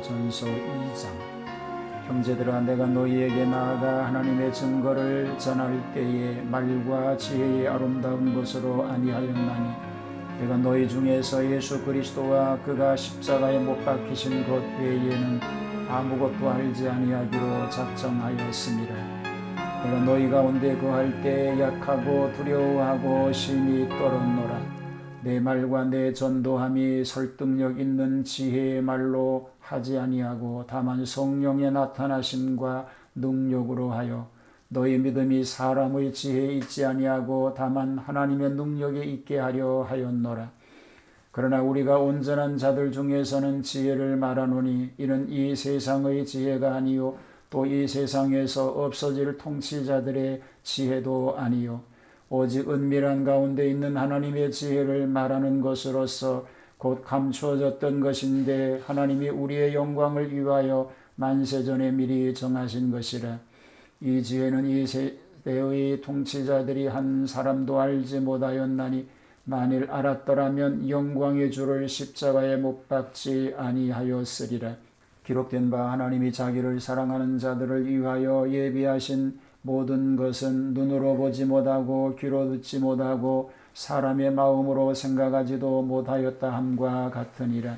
고린도전서 2장. 형제들아, 내가 너희에게 나아가 하나님의 증거를 전할 때에 말과 지혜의 아름다운 것으로 아니하였나니, 내가 너희 중에서 예수 그리스도와 그가 십자가에 못 박히신 것 외에는 아무것도 알지 아니하기로 작정하였습니다. 내가 너희 가운데 거할 때 약하고 두려워하고 심히 떨었노라. 내 말과 내 전도함이 설득력 있는 지혜의 말로 하지 아니하고 다만 성령의 나타나심과 능력으로 하여, 너희 믿음이 사람의 지혜에 있지 아니하고 다만 하나님의 능력에 있게 하려 하였노라. 그러나 우리가 온전한 자들 중에서는 지혜를 말하노니, 이는 이 세상의 지혜가 아니요 또 이 세상에서 없어질 통치자들의 지혜도 아니요 오직 은밀한 가운데 있는 하나님의 지혜를 말하는 것으로서 곧 감추어졌던 것인데, 하나님이 우리의 영광을 위하여 만세전에 미리 정하신 것이라. 이 지혜는 이 세대의 통치자들이 한 사람도 알지 못하였나니, 만일 알았더라면 영광의 주를 십자가에 못 박지 아니하였으리라. 기록된 바 하나님이 자기를 사랑하는 자들을 위하여 예비하신 모든 것은 눈으로 보지 못하고 귀로 듣지 못하고 사람의 마음으로 생각하지도 못하였다 함과 같으니라.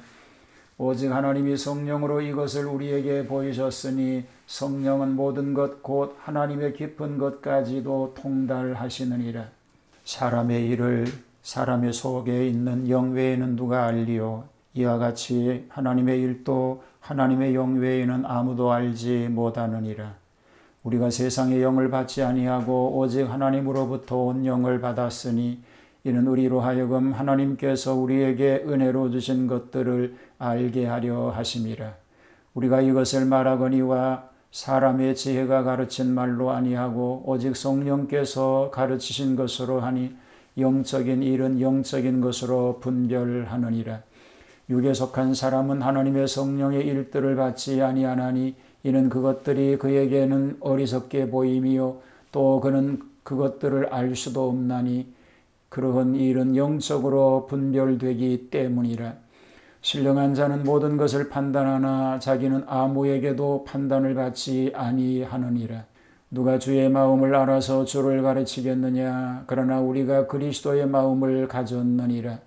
오직 하나님이 성령으로 이것을 우리에게 보이셨으니, 성령은 모든 것 곧 하나님의 깊은 것까지도 통달하시느니라. 사람의 일을 사람의 속에 있는 영 외에는 누가 알리요? 이와 같이 하나님의 일도 하나님의 영 외에는 아무도 알지 못하느니라. 우리가 세상의 영을 받지 아니하고 오직 하나님으로부터 온 영을 받았으니, 이는 우리로 하여금 하나님께서 우리에게 은혜로 주신 것들을 알게 하려 하심이라. 우리가 이것을 말하거니와 사람의 지혜가 가르친 말로 아니하고 오직 성령께서 가르치신 것으로 하니, 영적인 일은 영적인 것으로 분별하느니라. 육에 속한 사람은 하나님의 성령의 일들을 받지 아니하나니, 이는 그것들이 그에게는 어리석게 보임이요 또 그는 그것들을 알 수도 없나니, 그러한 일은 영적으로 분별되기 때문이라. 신령한 자는 모든 것을 판단하나 자기는 아무에게도 판단을 받지 아니하느니라. 누가 주의 마음을 알아서 주를 가르치겠느냐? 그러나 우리가 그리스도의 마음을 가졌느니라.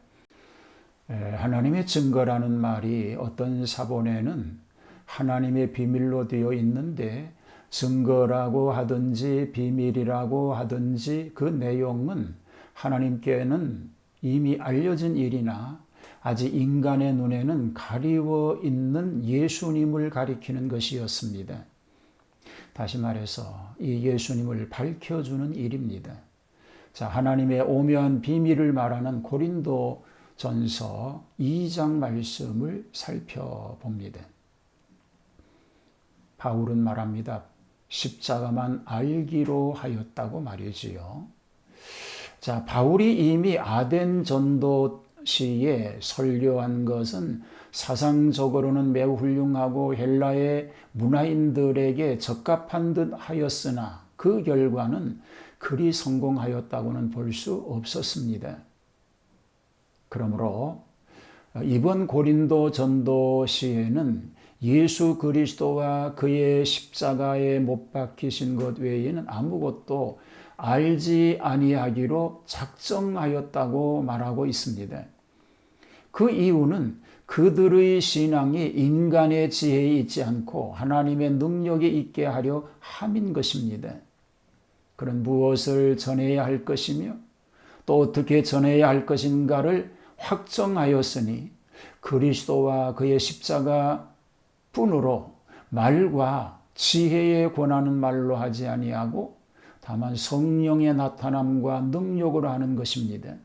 하나님의 증거라는 말이 어떤 사본에는 하나님의 비밀로 되어 있는데, 증거라고 하든지 비밀이라고 하든지 그 내용은 하나님께는 이미 알려진 일이나 아직 인간의 눈에는 가리워 있는 예수님을 가리키는 것이었습니다. 다시 말해서 이 예수님을 밝혀주는 일입니다. 자, 하나님의 오묘한 비밀을 말하는 고린도전서 2장 말씀을 살펴봅니다. 바울은 말합니다. 십자가만 알기로 하였다고 말이지요. 자, 바울이 이미 아덴 전도시에 설교한 것은 사상적으로는 매우 훌륭하고 헬라의 문화인들에게 적합한 듯 하였으나, 그 결과는 그리 성공하였다고는 볼 수 없었습니다. 그러므로 이번 고린도 전도시에는 예수 그리스도와 그의 십자가에 못 박히신 것 외에는 아무것도 알지 아니하기로 작정하였다고 말하고 있습니다. 그 이유는 그들의 신앙이 인간의 지혜에 있지 않고 하나님의 능력에 있게 하려 함인 것입니다. 그런 무엇을 전해야 할 것이며 또 어떻게 전해야 할 것인가를 확정하였으니, 그리스도와 그의 십자가 뿐으로 말과 지혜에 권하는 말로 하지 아니하고 다만 성령의 나타남과 능력으로 하는 것입니다.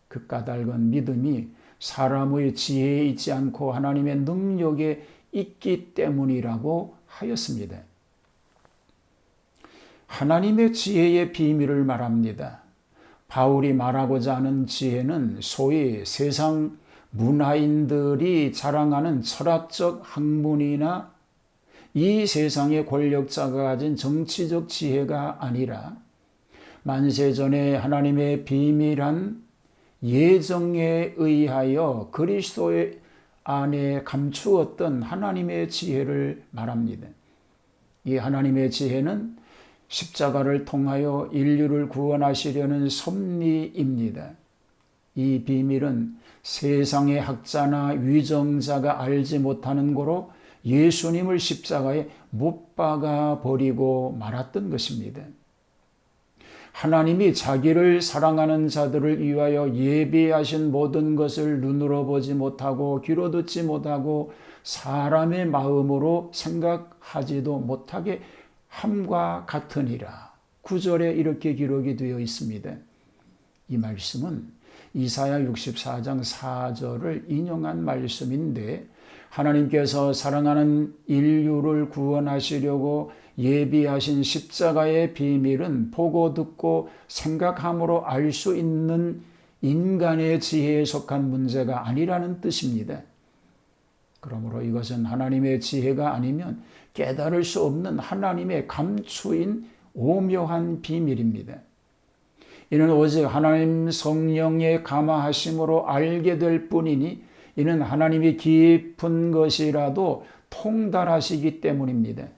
그 까닭은 믿음이 사람의 지혜에 있지 않고 하나님의 능력에 있기 때문이라고 하였습니다. 하나님의 지혜의 비밀을 말합니다. 바울이 말하고자 하는 지혜는 소위 세상 문화인들이 자랑하는 철학적 학문이나 이 세상의 권력자가 가진 정치적 지혜가 아니라, 만세전에 하나님의 비밀한 예정에 의하여 그리스도의 안에 감추었던 하나님의 지혜를 말합니다. 이 하나님의 지혜는 십자가를 통하여 인류를 구원하시려는 섭리입니다. 이 비밀은 세상의 학자나 위정자가 알지 못하는 고로 예수님을 십자가에 못 박아 버리고 말았던 것입니다. 하나님이 자기를 사랑하는 자들을 위하여 예비하신 모든 것을 눈으로 보지 못하고 귀로 듣지 못하고 사람의 마음으로 생각하지도 못하게 함과 같으니라. 9절에 이렇게 기록이 되어 있습니다. 이 말씀은 이사야 64장 4절을 인용한 말씀인데, 하나님께서 사랑하는 인류를 구원하시려고 예비하신 십자가의 비밀은 보고 듣고 생각함으로 알 수 있는 인간의 지혜에 속한 문제가 아니라는 뜻입니다. 그러므로 이것은 하나님의 지혜가 아니면 깨달을 수 없는 하나님의 감추인 오묘한 비밀입니다. 이는 오직 하나님 성령의 감화하심으로 알게 될 뿐이니 이는 하나님이 깊은 것이라도 통달하시기 때문입니다.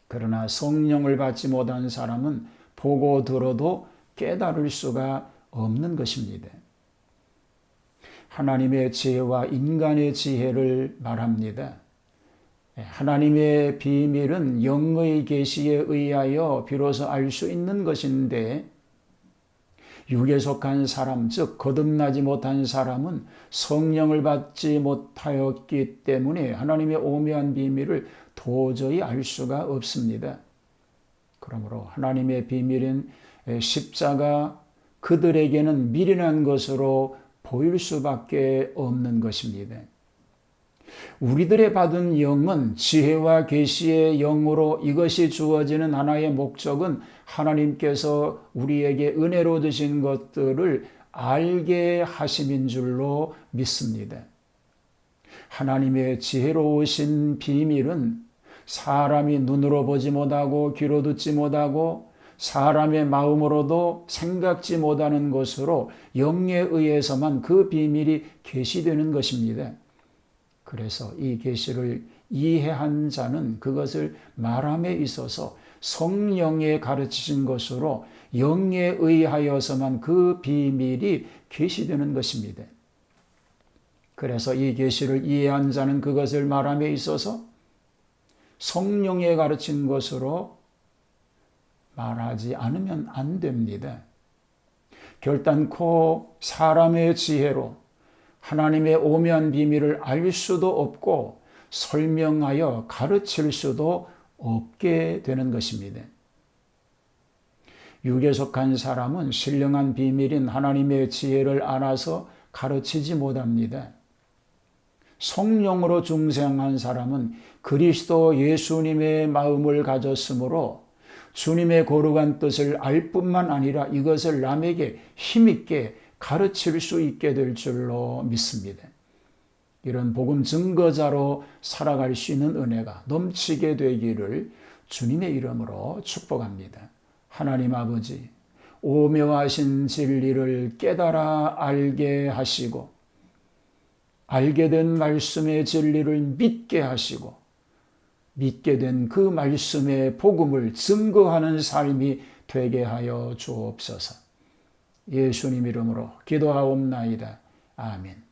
그러나 성령을 받지 못한 사람은 보고 들어도 깨달을 수가 없는 것입니다. 하나님의 지혜와 인간의 지혜를 말합니다. 하나님의 비밀은 영의 계시에 의하여 비로소 알 수 있는 것인데, 육에 속한 사람, 즉 거듭나지 못한 사람은 성령을 받지 못하였기 때문에 하나님의 오묘한 비밀을 도저히 알 수가 없습니다. 그러므로 하나님의 비밀인 십자가, 그들에게는 미련한 것으로 보일 수밖에 없는 것입니다. 우리들의 받은 영은 지혜와 계시의 영으로, 이것이 주어지는 하나의 목적은 하나님께서 우리에게 은혜로 주신 것들을 알게 하심인 줄로 믿습니다. 하나님의 지혜로우신 비밀은 사람이 눈으로 보지 못하고 귀로 듣지 못하고 사람의 마음으로도 생각지 못하는 것으로 영에 의해서만 그 비밀이 계시되는 것입니다. 그래서 이 계시를 이해한 자는 그것을 말함에 있어서 성령의 가르치신 것으로 영에 의하여서만 그 비밀이 계시되는 것입니다. 그래서 이 계시를 이해한 자는 그것을 말함에 있어서 성령의 가르친 것으로 말하지 않으면 안 됩니다. 결단코 사람의 지혜로 하나님의 오묘한 비밀을 알 수도 없고 설명하여 가르칠 수도 없게 되는 것입니다. 육에 속한 사람은 신령한 비밀인 하나님의 지혜를 알아서 가르치지 못합니다. 성령으로 중생한 사람은 그리스도 예수님의 마음을 가졌으므로 주님의 거룩한 뜻을 알 뿐만 아니라 이것을 남에게 힘있게 가르칠 수 있게 될 줄로 믿습니다. 이런 복음 증거자로 살아갈 수 있는 은혜가 넘치게 되기를 주님의 이름으로 축복합니다. 하나님 아버지, 오묘하신 진리를 깨달아 알게 하시고 알게 된 말씀의 진리를 믿게 하시고 믿게 된 그 말씀의 복음을 증거하는 삶이 되게 하여 주옵소서. 예수님 이름으로 기도하옵나이다. 아멘.